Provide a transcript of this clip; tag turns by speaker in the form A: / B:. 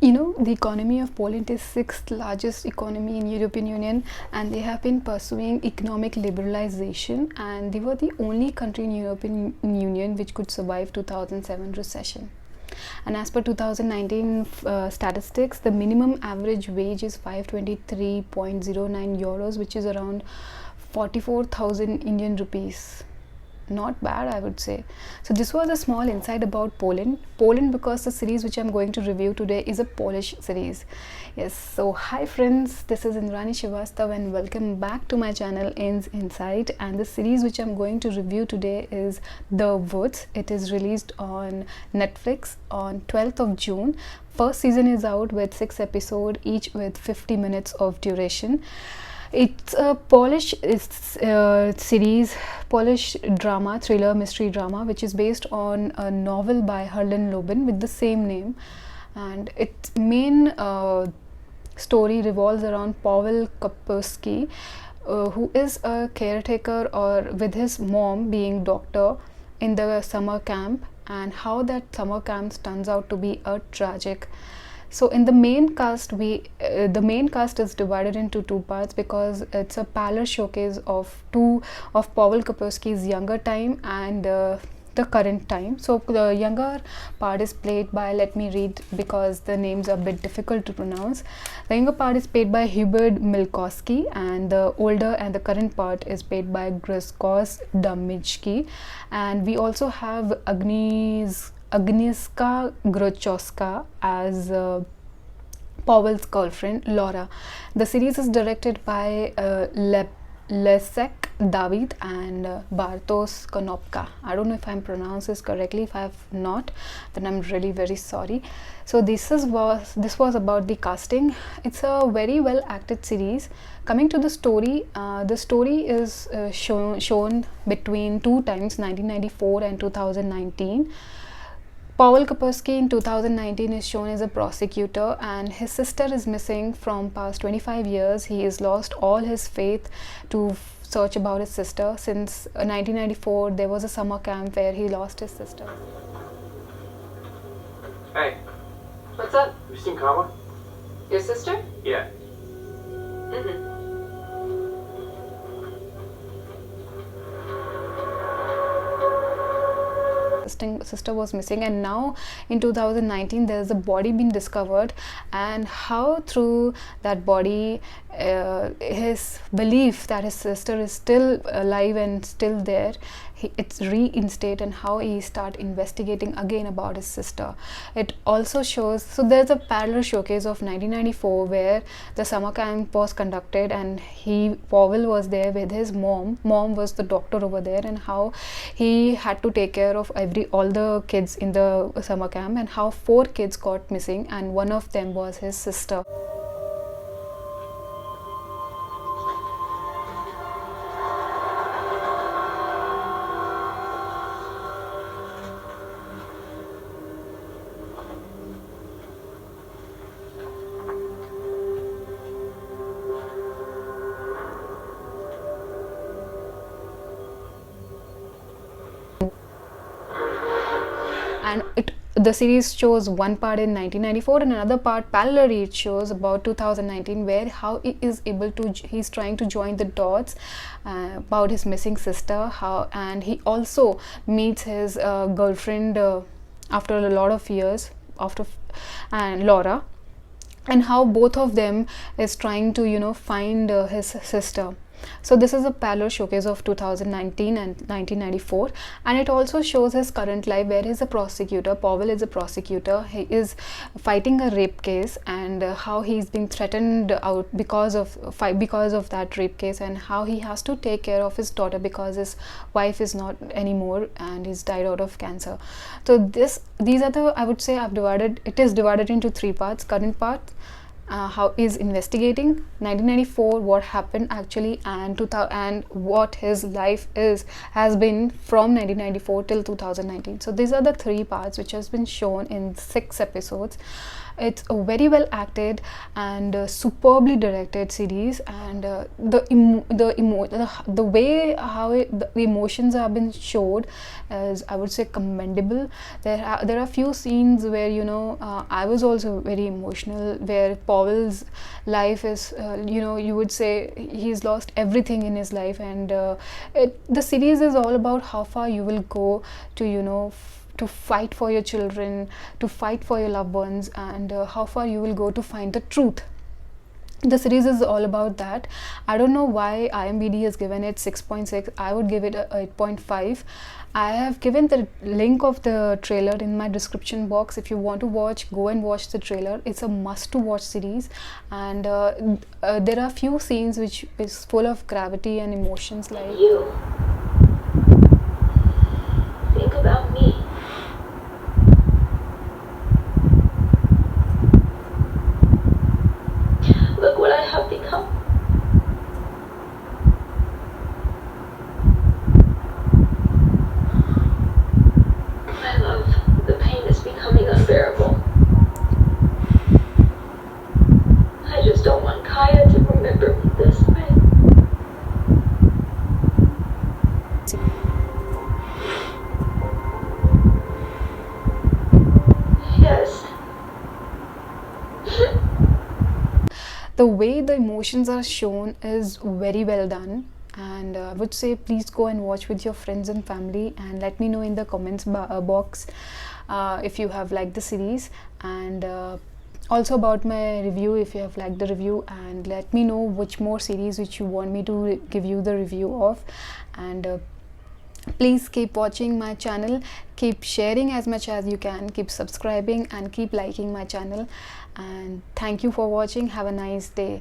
A: You know, the economy of Poland is sixth largest economy in European Union, and they have been pursuing economic liberalization, and they were the only country in European Union which could survive 2007 recession. And as per 2019 statistics, the minimum average wage is 523.09 euros, which is around 44,000 Indian rupees. Not bad, I would say. So this was a small insight about Poland, because the series which I'm going to review today is a Polish series. Yes, so hi friends, this is Indrani Shivastav and welcome back to my channel In's Insight. And the series which I'm going to review today is The Woods. It is released on Netflix on 12th of June. First season is out with 6 episodes, each with 50 minutes of duration. It's a Polish series, Polish drama, thriller, mystery drama, which is based on a novel by Harlan Lobin with the same name. And its main story revolves around Paweł Kapowski, who is a caretaker or with his mom being doctor in the summer camp, and how that summer camp turns out to be a tragic. So in the main cast, the main cast is divided into two parts, because it's a parlor showcase of Paweł Kapowski's younger time and the current time. So the younger part is played by, let me read because the names are a bit difficult to pronounce. The younger part is played by Hubert Milkowski, and the older and the current part is played by Grzegorz Damiński. And we also have Agnieszka Grochowska as Powell's girlfriend, Laura. The series is directed by Leszek David and Bartosz Konopka. I don't know if I'm pronouncing this correctly. If I have not, then I'm really very sorry. So this was about the casting. It's a very well acted series. Coming to the story is shown between two times, 1994 and 2019. Paweł Kapowski in 2019 is shown as a prosecutor, and his sister is missing from past 25 years. He has lost all his faith to search about his sister. Since 1994, there was a summer camp where he lost his sister.
B: Hey,
C: What's up?
B: have you seen Kama?
C: Your sister?
B: Yeah.
C: Mm-hmm.
A: Sister was missing, and now in 2019 there's a body being discovered, and how through that body his belief that his sister is still alive and still there, it's reinstated, and how he start investigating again about his sister. It also shows, so there's a parallel showcase of 1994 where the summer camp was conducted, and Paweł was there with his mom was the doctor over there, and how he had to take care of all the kids in the summer camp, and how 4 kids got missing, and one of them was his sister. And the series shows one part in 1994 and another part parallelly it shows about 2019, where how he is able to, he's trying to join the dots about his missing sister, and he also meets his girlfriend after a lot of years and Laura, and how both of them is trying to find his sister. So this is a parallel showcase of 2019 and 1994, and it also shows his current life, where he's a prosecutor. Paweł is a prosecutor. He is fighting a rape case, and how he's being threatened out because of that rape case, and how he has to take care of his daughter because his wife is not anymore and he's died out of cancer. So these are the, I would say, it is divided into 3 parts: current part, how is investigating 1994, what happened actually, and 2000, and what his life has been from 1994 till 2019. So these are the three parts which has been shown in 6 episodes. It's a very well acted and superbly directed series, and the way how the emotions have been showed is, I would say, commendable. There are few scenes where I was also very emotional, where Powell's life is you would say he's lost everything in his life, and the series is all about how far you will go to to fight for your children, to fight for your loved ones, and how far you will go to find the truth. The series is all about that. I don't know why IMDb has given it 6.6. I would give it a 8.5. I have given the link of the trailer in my description box. If you want to watch, go and watch the trailer. It's a must to watch series, and there are few scenes which is full of gravity and emotions, like
B: You think about me. Look what I have become. My love, the pain is becoming unbearable. I just don't want Kaya to remember me this way. Yes.
A: the way the emotions are shown is very well done, and I would say please go and watch with your friends and family, and let me know in the comments box if you have liked the series, and also about my review, if you have liked the review, and let me know which more series which you want me to give you the review of. And please keep watching my channel, keep sharing as much as you can, keep subscribing and keep liking my channel, and thank you for watching. Have a nice day.